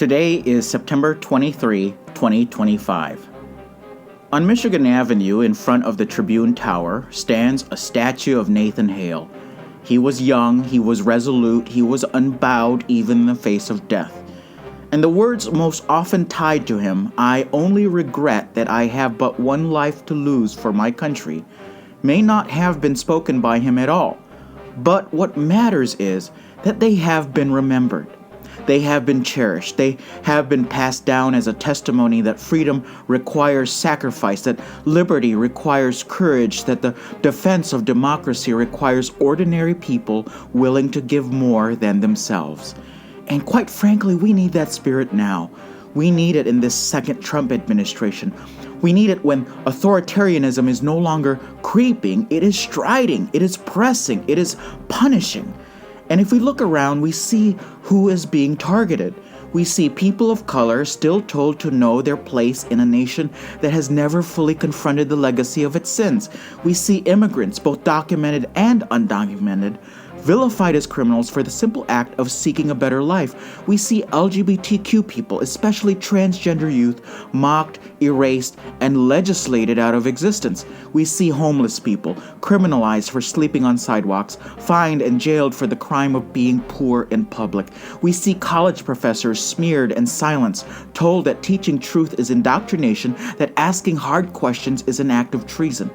Today is September 23, 2025. On Michigan Avenue, in front of the Tribune Tower, stands a statue of Nathan Hale. He was young, he was resolute, he was unbowed even in the face of death. And the words most often tied to him, "I only regret that I have but one life to lose for my country," may not have been spoken by him at all. But what matters is that they have been remembered. They have been cherished. They have been passed down as a testimony that freedom requires sacrifice, that liberty requires courage, that the defense of democracy requires ordinary people willing to give more than themselves. And quite frankly, we need that spirit now. We need it in this second Trump administration. We need it when authoritarianism is no longer creeping, it is striding, it is pressing, it is punishing. And if we look around, we see who is being targeted. We see people of color still told to know their place in a nation that has never fully confronted the legacy of its sins. We see immigrants, both documented and undocumented, vilified as criminals for the simple act of seeking a better life. We see LGBTQ people, especially transgender youth, mocked, erased, and legislated out of existence. We see homeless people criminalized for sleeping on sidewalks, fined and jailed for the crime of being poor in public. We see college professors smeared and silenced, told that teaching truth is indoctrination, that asking hard questions is an act of treason.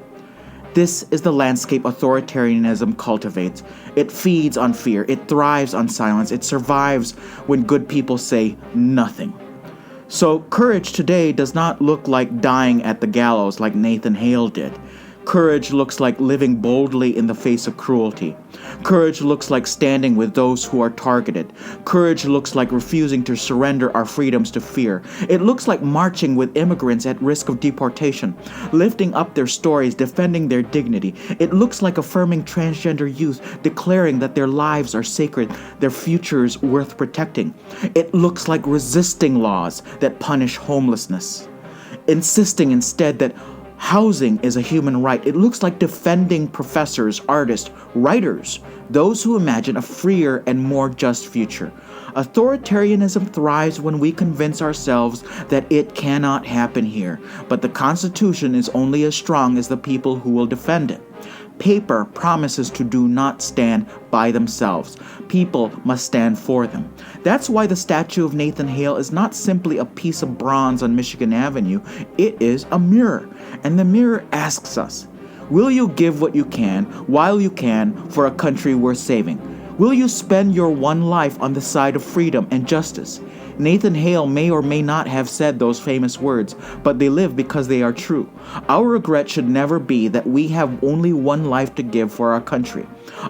This is the landscape authoritarianism cultivates. It feeds on fear. It thrives on silence. It survives when good people say nothing. So courage today does not look like dying at the gallows like Nathan Hale did. Courage looks like living boldly in the face of cruelty. Courage looks like standing with those who are targeted. Courage looks like refusing to surrender our freedoms to fear. It looks like marching with immigrants at risk of deportation, lifting up their stories, defending their dignity. It looks like affirming transgender youth, declaring that their lives are sacred, their futures worth protecting. It looks like resisting laws that punish homelessness, insisting instead that housing is a human right. It looks like defending professors, artists, writers, those who imagine a freer and more just future. Authoritarianism thrives when we convince ourselves that it cannot happen here, but the Constitution is only as strong as the people who will defend it. Paper promises to do not stand by themselves. People must stand for them. That's why the statue of Nathan Hale is not simply a piece of bronze on Michigan Avenue. It is a mirror. And the mirror asks us, will you give what you can, while you can, for a country worth saving? Will you spend your one life on the side of freedom and justice? Nathan Hale may or may not have said those famous words, but they live because they are true. Our regret should never be that we have only one life to give for our country.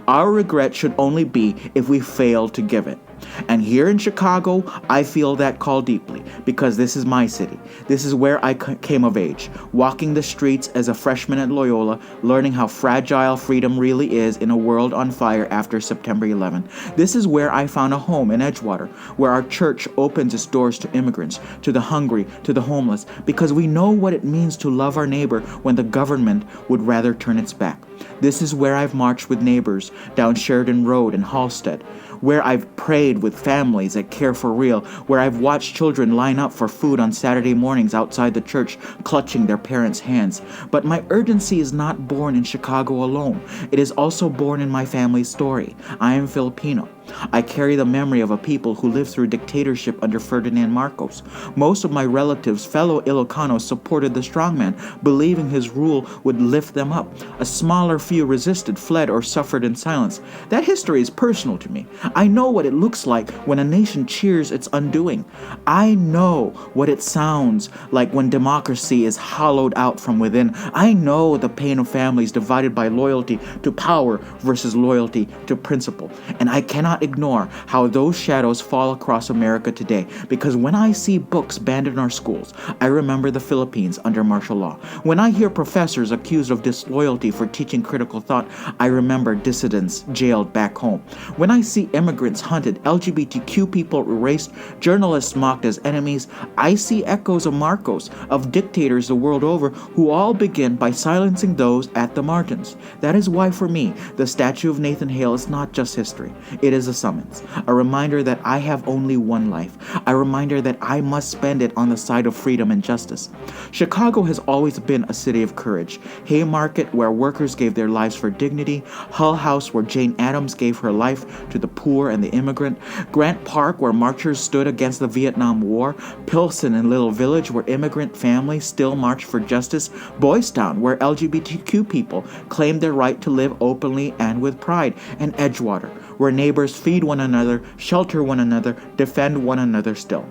Our regret should only be if we fail to give it. And here in Chicago, I feel that call deeply because this is my city. This is where I came of age, walking the streets as a freshman at Loyola, learning how fragile freedom really is in a world on fire after September 11. This is where I found a home in Edgewater, where our church opens its doors to immigrants, to the hungry, to the homeless, because we know what it means to love our neighbor when the government would rather turn its back. This is where I've marched with neighbors down Sheridan Road in Halstead, where I've prayed with families at Care for Real, where I've watched children line up for food on Saturday mornings outside the church, clutching their parents' hands. But my urgency is not born in Chicago alone. It is also born in my family's story. I am Filipino. I carry the memory of a people who lived through dictatorship under Ferdinand Marcos. Most of my relatives, fellow Ilocanos, supported the strongman, believing his rule would lift them up. A smaller few resisted, fled, or suffered in silence. That history is personal to me. I know what it looks like when a nation cheers its undoing. I know what it sounds like when democracy is hollowed out from within. I know the pain of families divided by loyalty to power versus loyalty to principle. And I cannot ignore how those shadows fall across America today, because when I see books banned in our schools, I remember the Philippines under martial law. When I hear professors accused of disloyalty for teaching critical thought, I remember dissidents jailed back home. When I see immigrants hunted, LGBTQ people erased, journalists mocked as enemies, I see echoes of Marcos, of dictators the world over, who all begin by silencing those at the margins. That is why, for me, the statue of Nathan Hale is not just history. It is is a summons, a reminder that I have only one life, a reminder that I must spend it on the side of freedom and justice. Chicago has always been a city of courage. Haymarket, where workers gave their lives for dignity. Hull House, where Jane Addams gave her life to the poor and the immigrant. Grant Park, where marchers stood against the Vietnam War. Pilsen and Little Village, where immigrant families still march for justice. Boys Town, where LGBTQ people claim their right to live openly and with pride. And Edgewater, where neighbors feed one another, shelter one another, defend one another still.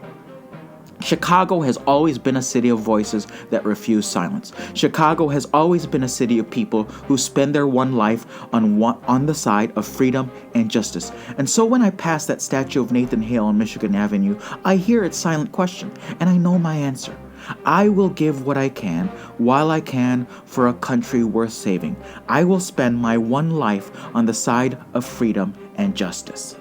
Chicago has always been a city of voices that refuse silence. Chicago has always been a city of people who spend their one life on the side of freedom and justice. And so when I pass that statue of Nathan Hale on Michigan Avenue, I hear its silent question, and I know my answer. I will give what I can, while I can, for a country worth saving. I will spend my one life on the side of freedom and justice.